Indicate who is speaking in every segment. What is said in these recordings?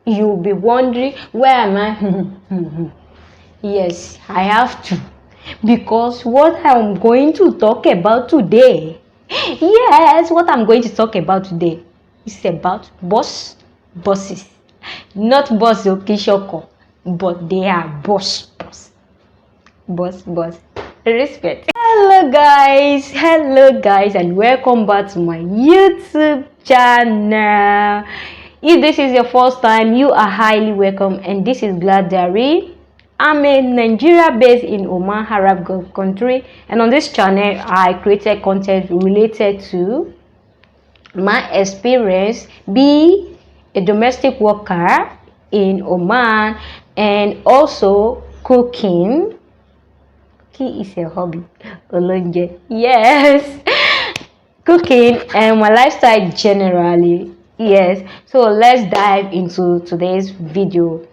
Speaker 1: You'll be wondering, where am I? Yes, I have to, because what I'm going to talk about today, yes, what I'm going to talk about today is about bosses. Not boss Okishoko, but they are boss. Respect. Hello guys, and welcome back to my YouTube channel. If this is your first time, you are highly welcome, and this is GLA'DIARY. I'm a Nigeria based in Oman, Arab Gulf country, and on this channel I created content related to my experience be a domestic worker in Oman, and also cooking. Cooking is a hobby. Yes. Cooking and my lifestyle generally. Yes. So let's dive into today's video.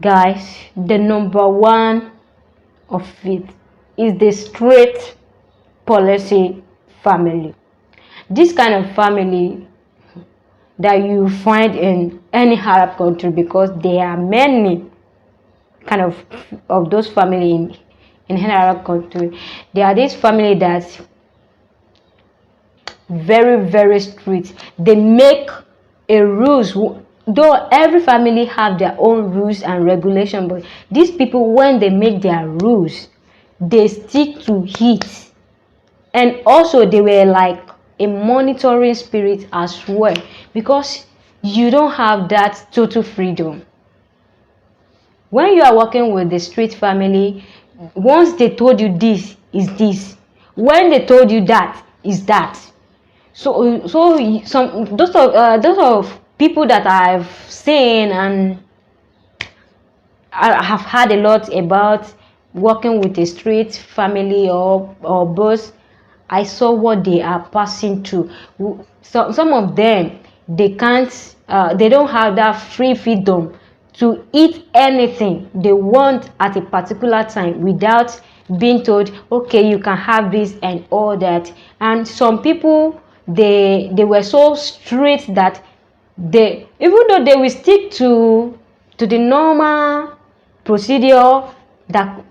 Speaker 1: Guys, the number one of it is the straight policy family. This kind of family that you find in any Arab country, because there are many kind of those family in Arab country. There are this family that's very strict. They make a rules, though every family have their own rules and regulation, but these people, when they make their rules, they stick to it. And also they were like a monitoring spirit as well, because you don't have that total freedom. When you are working with the street family, once they told you this is this, when they told you that is that. So some those of people that I've seen, and I have heard a lot about working with a street family or boss. I saw what they are passing through. So some of them, they can't, they don't have that free freedom to eat anything they want at a particular time without being told, okay, you can have this and all that. And some people, they were so strict that they, even though they will stick to the normal procedure that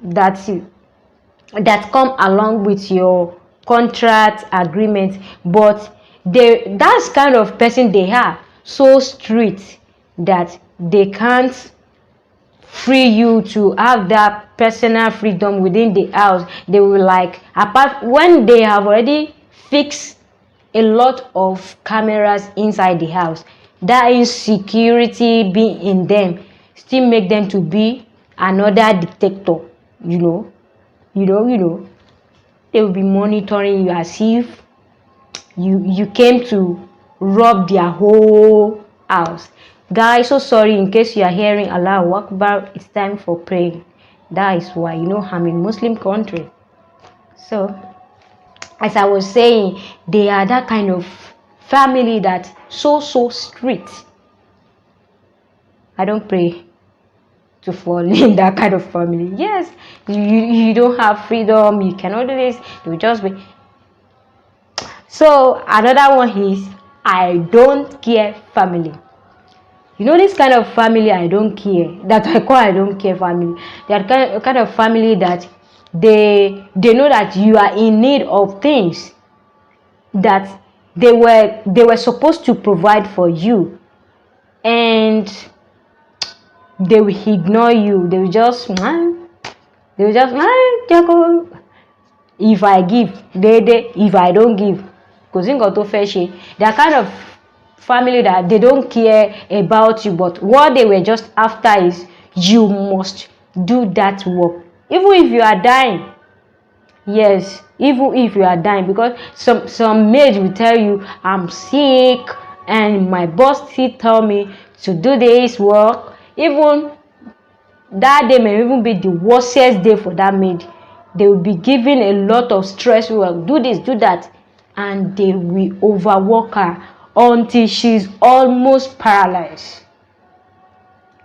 Speaker 1: come along with your contract agreement, but that's kind of person they are, so strict that they can't free you to have that personal freedom within the house. They will, like, apart when they have already fixed a lot of cameras inside the house, that insecurity being in them still make them to be another dictator. You know, they will be monitoring you as if you came to rob their whole house. Guys, so sorry in case you are hearing Allahu Akbar, it's time for praying. That is why, I'm in Muslim country. So as I was saying, they are that kind of family that so strict. I don't pray to fall in that kind of family. Yes, you don't have freedom, you cannot do this, you just be. So another one is I don't care family. This kind of family I don't care, that I call I don't care family. They are kind of family that they know that you are in need of things that they were supposed to provide for you, and they will ignore you. They will just if I give, if I don't give, because they are kind of family that they don't care about you, but what they were just after is you must do that work, even if you are dying. Yes, even if you are dying, because some maids will tell you, I'm sick and my boss still tell me to do this work. Even that day may even be the worstest day for that maid. They will be given a lot of stress work, do this, do that, and they will overwork her until she's almost paralyzed.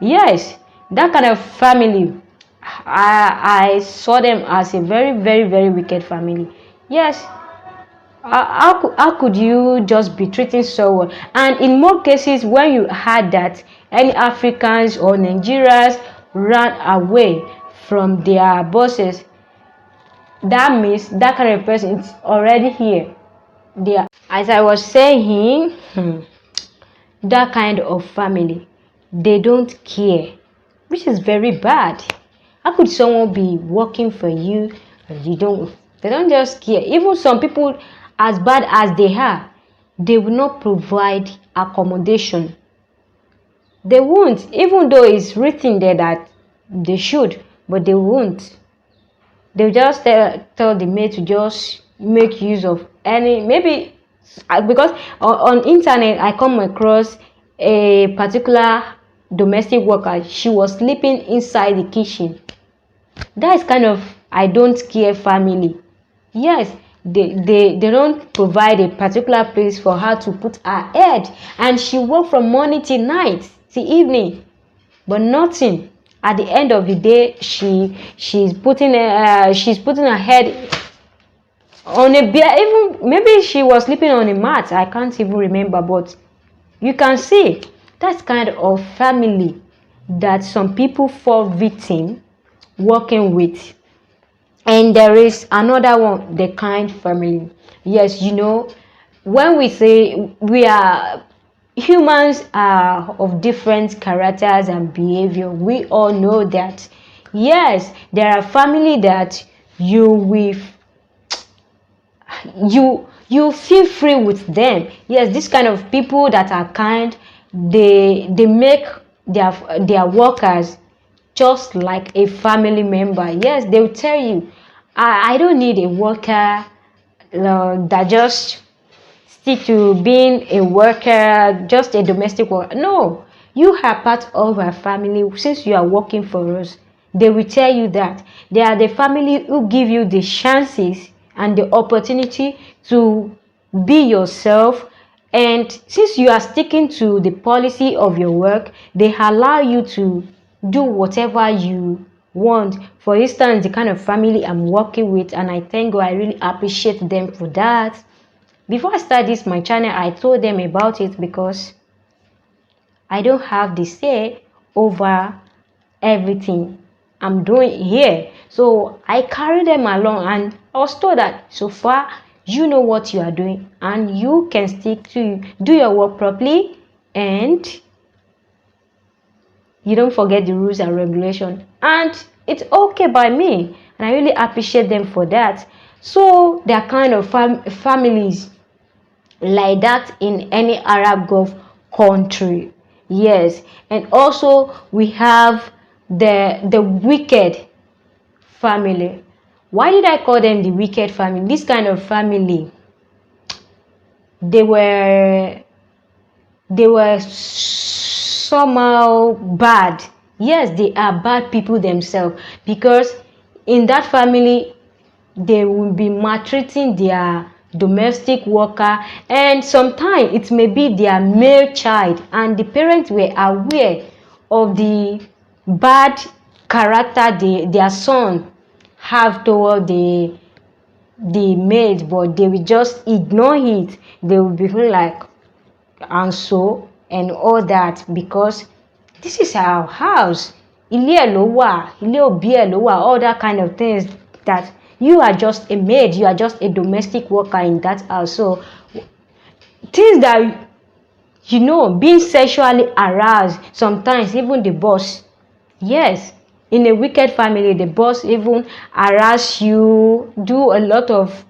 Speaker 1: Yes, that kind of family, I saw them as a very wicked family. Yes, how could you just be treating someone? And in more cases, when you had that any Africans or Nigerians ran away from their bosses, that means that kind of person is already here. They are, as I was saying, that kind of family, they don't care, which is very bad. How could someone be working for you and they don't just care? Even some people, as bad as they are, they will not provide accommodation. They won't, even though it's written there that they should, but they won't. They'll just tell the maid to just make use of any, maybe because on internet I come across a particular domestic worker. She was sleeping inside the kitchen. That is kind of I don't care family. Yes, they don't provide a particular place for her to put her head, and she work from morning till night till evening, but nothing. At the end of the day, she's putting her head on a bed. Even maybe she was sleeping on a mat, I can't even remember, but you can see that's kind of family that some people fall victim working with. And there is another one, the kind family. Yes, when we say we are humans are of different characters and behavior, we all know that. Yes, there are family that you with you feel free with them. Yes, this kind of people that are kind, they make their workers just like a family member. Yes, they will tell you, I don't need a worker that just stick to being a worker, just a domestic worker. No, you are part of our family since you are working for us. They will tell you that they are the family who give you the chances and the opportunity to be yourself. And since you are sticking to the policy of your work, they allow you to do whatever you want. For instance, the kind of family I'm working with, and I thank God, I really appreciate them for that. Before I start this my channel, I told them about it because I don't have the say over everything I'm doing here. So I carry them along, and I was told that so far you know what you are doing and you can stick to do your work properly, and you don't forget the rules and regulation, and it's okay by me, and I really appreciate them for that. So they're kind of families like that in any Arab Gulf country. Yes, and also we have the wicked family. Why did I call them the wicked family? This kind of family, they were somehow bad. Yes, they are bad people themselves, because in that family they will be maltreating their domestic worker, and sometimes it may be their male child, and the parents were aware of the bad character their son have toward the maid, but they will just ignore it. They will be like, and so and all that, because this is our house, ilé ẹ̀ ló wà, ilé òbí ẹ̀ ló wà, all that kind of things, that you are just a maid, you are just a domestic worker in that house. So things that being sexually aroused, sometimes even the boss. Yes, in a wicked family, the boss even harass you, do a lot of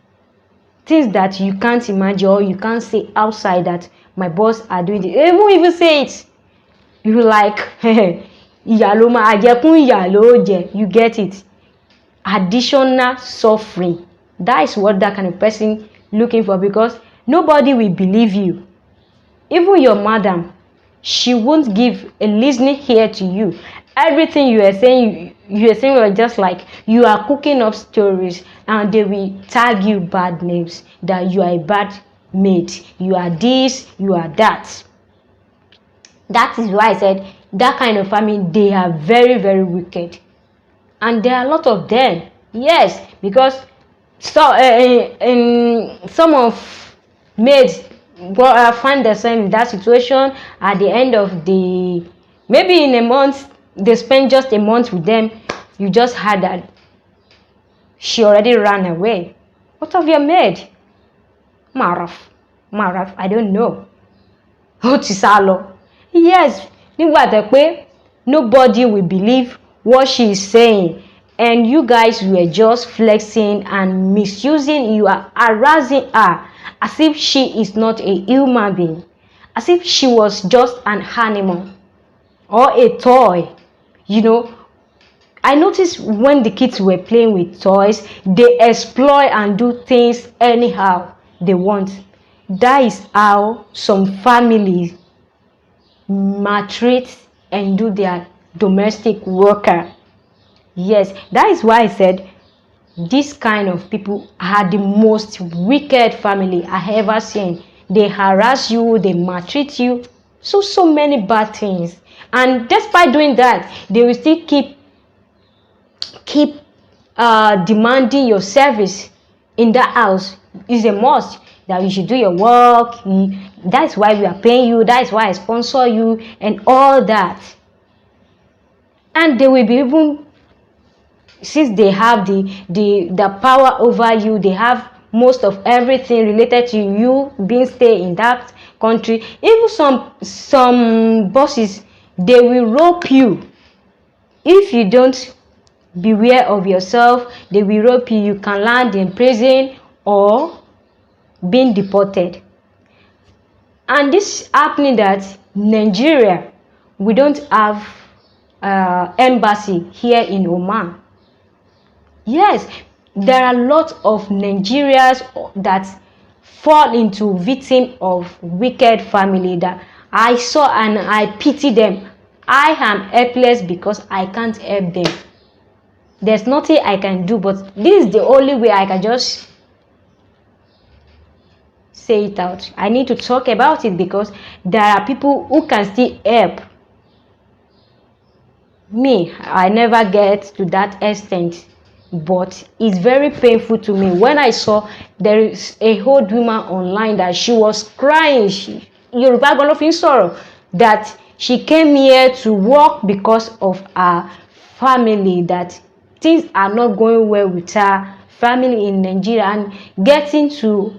Speaker 1: things that you can't imagine or you can't say outside, that my boss are doing this. They won't even say it. You like, ìyà ló máa àjẹkún ìyà ló jẹ. You get it? Additional suffering. That is what that kind of person looking for, because nobody will believe you. Even your madam, she won't give a listening ear to you. Everything you are saying are just like you are cooking up stories, and they will tag you bad names, that you are a bad mate, you are this, you are that. That is why I said that kind of family, they are very, very wicked, and there are a lot of them. Yes, because So in some of maids find themselves in that situation at the end of the, maybe in a month they spend just a month with them, you just heard that she already ran away. What of your maid? Maraf, I don't know. Ó ti sá lọ. Yes, nígbà tó pé nobody will believe what she is saying, and you guys were just flexing and misusing, you are harassing her as if she is not a human being, as if she was just an animal or a toy. You know, I noticed when the kids were playing with toys, they exploit and do things anyhow they want. That is how some families maltreat and do their domestic worker. Yes, that is why I said this kind of people are the most wicked family I ever seen. They harass you, they maltreat you, so many bad things, and despite doing that they will still keep demanding your service in that house. Is a must that you should do your work. That's why we are paying you, that's why I sponsor you and all that. And they will be, even since they have the power over you, they have most of everything related to you being stay in that country. Even some bosses, they will rope you if you don't beware of yourself. They will rope you. You can land in prison or being deported. And this happening that Nigeria, we don't have embassy here in Oman. Yes, there are lots of Nigerians that fall into victim of wicked family that I saw, and I pity them. I am helpless because I can't help them. There's nothing I can do, but this is the only way I can just say it out. I need to talk about it because there are people who can still help me. I never get to that extent, but it's very painful to me when I saw there is a old woman online that she was crying. Yoruba gan ló fi ń sọ̀rọ̀, that she came here to work because of her family, that things are not going well with her family in Nigeria, and getting to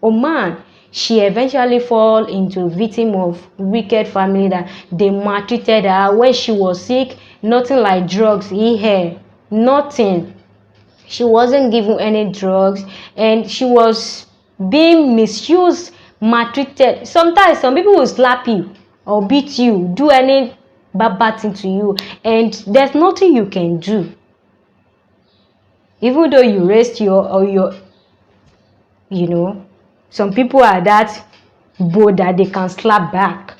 Speaker 1: Oman, she eventually fall into victim of wicked family that they maltreated her when she was sick. Nothing like drugs here, nothing. She wasn't given any drugs, and she was being misused, maltreated. Sometimes some people will slap you or beat you, do any bad thing to you, and there's nothing you can do. Even though you raised your you know, some people are that bold that they can slap back.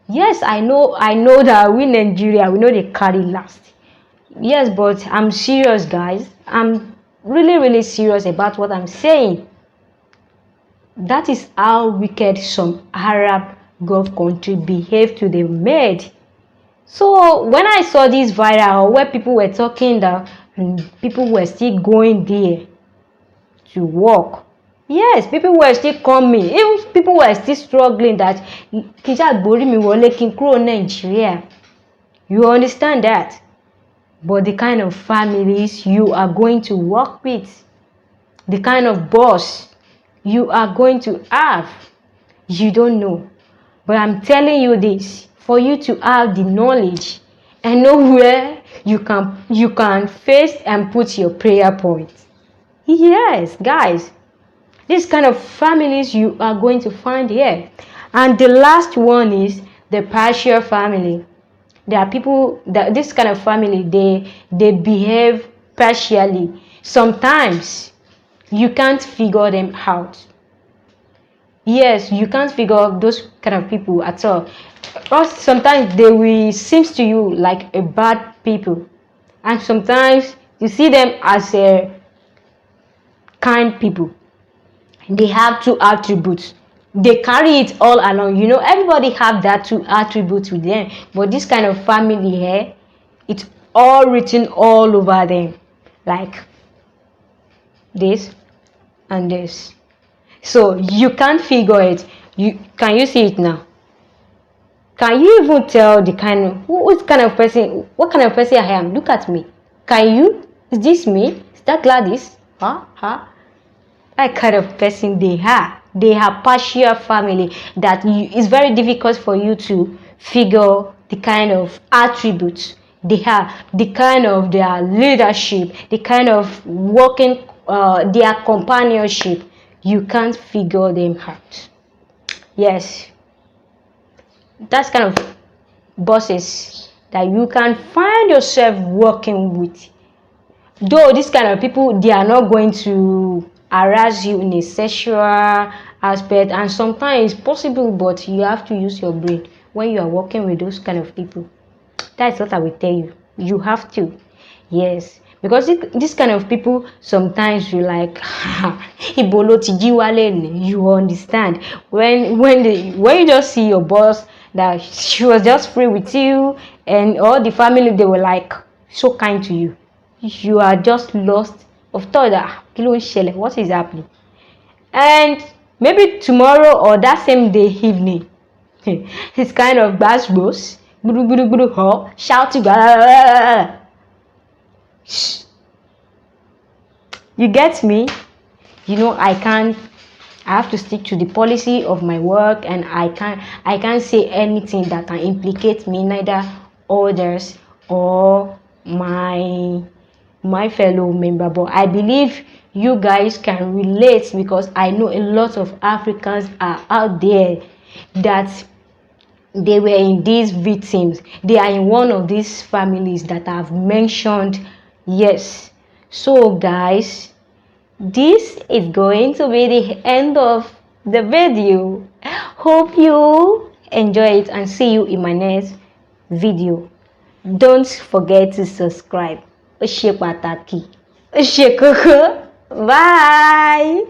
Speaker 1: Yes, I know that we Nigeria, we know they carry last. Yes, but I'm serious, guys. I'm really serious about what I'm saying. That is how wicked some Arab Gulf country behave to the maid. So when I saw this viral where people were talking that people were still going there to work, yes, people were still coming. Even people were still struggling that kí n ṣáà gbórí mi wọlé kí n kúrò Nigeria. You understand that? But the kind of families you are going to work with, the kind of boss you are going to have, you don't know. But I'm telling you this, for you to have the knowledge and know where you can face and put your prayer point. Yes, guys, this kind of families you are going to find here. And the last one is the partial family. There are people that this kind of family, they behave partially. Sometimes you can't figure them out. Yes, you can't figure out those kind of people at all. Or sometimes they will seem to you like a bad people, and sometimes you see them as a kind people. They have two attributes. They carry it all along. You know, everybody have that two attributes with them. But this kind of family here, it's all written all over them. Like this, and this. So you can't figure it. Can you see it now? Can you even tell the kind of what kind of person I am? Look at me. Can you? Is this me? Is that Gladys? Huh? That kind of person they are. They have partial family that it's very difficult for you to figure the kind of attributes they have, the kind of their leadership, the kind of working, their companionship. You can't figure them out. Yes, that's kind of bosses that you can find yourself working with. Though this kind of people, they are not going to harass you in a sexual aspect, and sometimes it's possible, but you have to use your brain when you are working with those kind of people. That's what I will tell you. You have to. Yes, because this kind of people, sometimes you like ibolo tijiwale. You understand when you just see your boss that she was just free with you, and all the family, they were like so kind to you. You are just lost of thought that what is happening, and maybe tomorrow or that same day evening, it's kind of bass bros, shouting. You get me? I have to stick to the policy of my work, and I can't say anything that can implicate me, neither others or my fellow member. But I believe you guys can relate, because I know a lot of Africans are out there that they were in these victims. They are in one of these families that I've mentioned. Yes. So guys, this is going to be the end of the video. Hope you enjoy it, and see you in my next video. Don't forget to subscribe. Ó ṣe pàtàkì. Ó ṣe kókó. Bye.